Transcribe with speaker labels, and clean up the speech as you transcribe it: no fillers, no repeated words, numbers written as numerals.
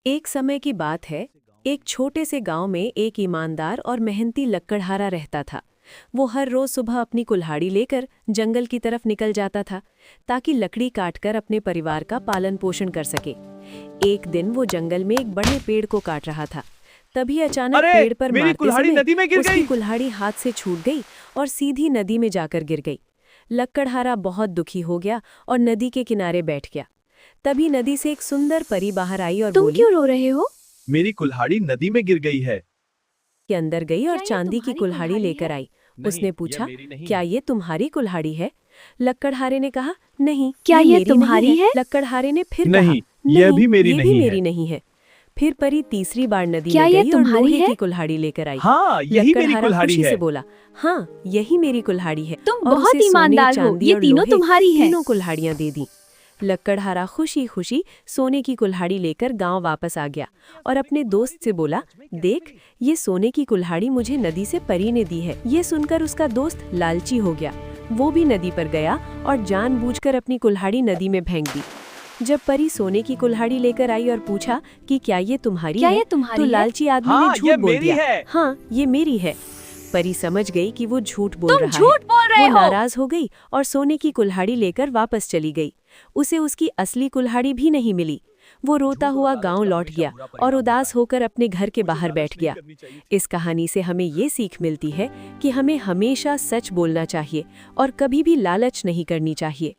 Speaker 1: एक समय की बात है। एक छोटे से गांव में एक ईमानदार और मेहनती लक्कड़हारा रहता था। वो हर रोज सुबह अपनी कुल्हाड़ी लेकर जंगल की तरफ निकल जाता था ताकि लकड़ी काटकर अपने परिवार का पालन पोषण कर सके। एक दिन वो जंगल में एक बड़े पेड़ को काट रहा था। तभी अचानक
Speaker 2: अरे,
Speaker 1: पेड़ पर
Speaker 2: मेरी
Speaker 1: मारते
Speaker 2: कुल्हाड़ी
Speaker 1: समय
Speaker 2: नदी में गिर
Speaker 1: उसकी
Speaker 2: गई।
Speaker 1: कुल्हाड़ी हाथ से छूट गई और सीधी नदी में जाकर गिर गई। लक्कड़हारा बहुत दुखी हो गया और नदी के किनारे बैठ गया। तभी नदी से एक सुंदर परी बाहर आई और
Speaker 3: तुम
Speaker 1: बोली,
Speaker 3: क्यों रो रहे हो?
Speaker 2: मेरी कुल्हाड़ी नदी में गिर गई है।
Speaker 1: के अंदर गई और
Speaker 3: क्या ये
Speaker 1: चांदी की
Speaker 3: तुम्हारी
Speaker 1: कुल्हाड़ी
Speaker 3: कुल्हाड़ी
Speaker 1: लेकर
Speaker 3: है?
Speaker 1: आई।
Speaker 2: नहीं,
Speaker 1: उसने
Speaker 2: ये
Speaker 1: पूछा,
Speaker 2: मेरी नहीं
Speaker 1: क्या
Speaker 2: है।
Speaker 1: ये तुम्हारी कुल्हाड़ी है? लक्कड़हारे ने कहा, नहीं,
Speaker 3: क्या ये
Speaker 1: मेरी
Speaker 3: तुम्हारी
Speaker 1: नहीं
Speaker 3: है?
Speaker 1: लक्कड़हारे ने फिर
Speaker 2: नहीं,
Speaker 1: कहा,
Speaker 2: यह भी मेरी
Speaker 1: ये भी
Speaker 2: नहीं
Speaker 1: मेरी
Speaker 2: है।
Speaker 1: नहीं है। फिर परी तीसरी बार नदी
Speaker 3: क्या
Speaker 1: में
Speaker 3: ये
Speaker 1: गई और
Speaker 3: तुम्हारी
Speaker 1: लोहे
Speaker 3: है?
Speaker 1: की कुल्हाड़ी लेकर आई।
Speaker 2: हाँ, यही मेरी
Speaker 1: लक्कड़हारा
Speaker 2: कुल्हाड़ी
Speaker 1: खुशी
Speaker 2: है।
Speaker 1: से बोला, हाँ, यही मेरी कुल्हाड़ी है।
Speaker 3: तुम
Speaker 1: और
Speaker 3: बहुत
Speaker 1: उसे सोने,
Speaker 3: ईमानदार हो।
Speaker 1: चांदी
Speaker 3: ये
Speaker 1: और
Speaker 3: तीनों
Speaker 1: लोहे
Speaker 3: तुम्हारी है।
Speaker 1: तीनों कुल्हाड़ियां दे दी। लक्कड़हारा खुशी खुशी सोने की कुल्हाड़ी लेकर गांव वापस आ गया और अपने दोस्त से बोला, देख, ये सोने की कुल्हाड़ी मुझे नदी से परी ने दी है। ये सुनकर उसका दोस्त लालची हो गया। वो भी नदी पर गया और जानबूझकर अपनी कुल्हाड़ी नदी में फेंक दी। जब परी सोने की कुल्हाड़ी लेकर आई और पूछा कि क्या ये तुम्हारी
Speaker 3: क्या
Speaker 1: है,
Speaker 3: ये तुम्हारी
Speaker 1: तो
Speaker 3: है?
Speaker 1: लालची आदमी
Speaker 2: हाँ,
Speaker 1: ने
Speaker 2: ये
Speaker 1: झूठ बोल
Speaker 2: मेरी
Speaker 1: दिया।
Speaker 2: है।
Speaker 1: हाँ, ये मेरी है। परी समझ गई कि वो झूठ बोल
Speaker 3: तुम
Speaker 1: रहा है।
Speaker 3: झूठ बोल रहे
Speaker 1: वो
Speaker 3: हो।
Speaker 1: नाराज हो गई और सोने की कुल्हाड़ी लेकर वापस चली गई। उसे उसकी असली कुल्हाड़ी भी नहीं मिली। वो रोता हुआ गांव लौट गया और उदास होकर अपने घर के बाहर बैठ गया। इस कहानी से हमें ये सीख मिलती है कि हमें हमेशा सच बोलना चाहिए और कभी भी लालच नहीं करनी चाहिए।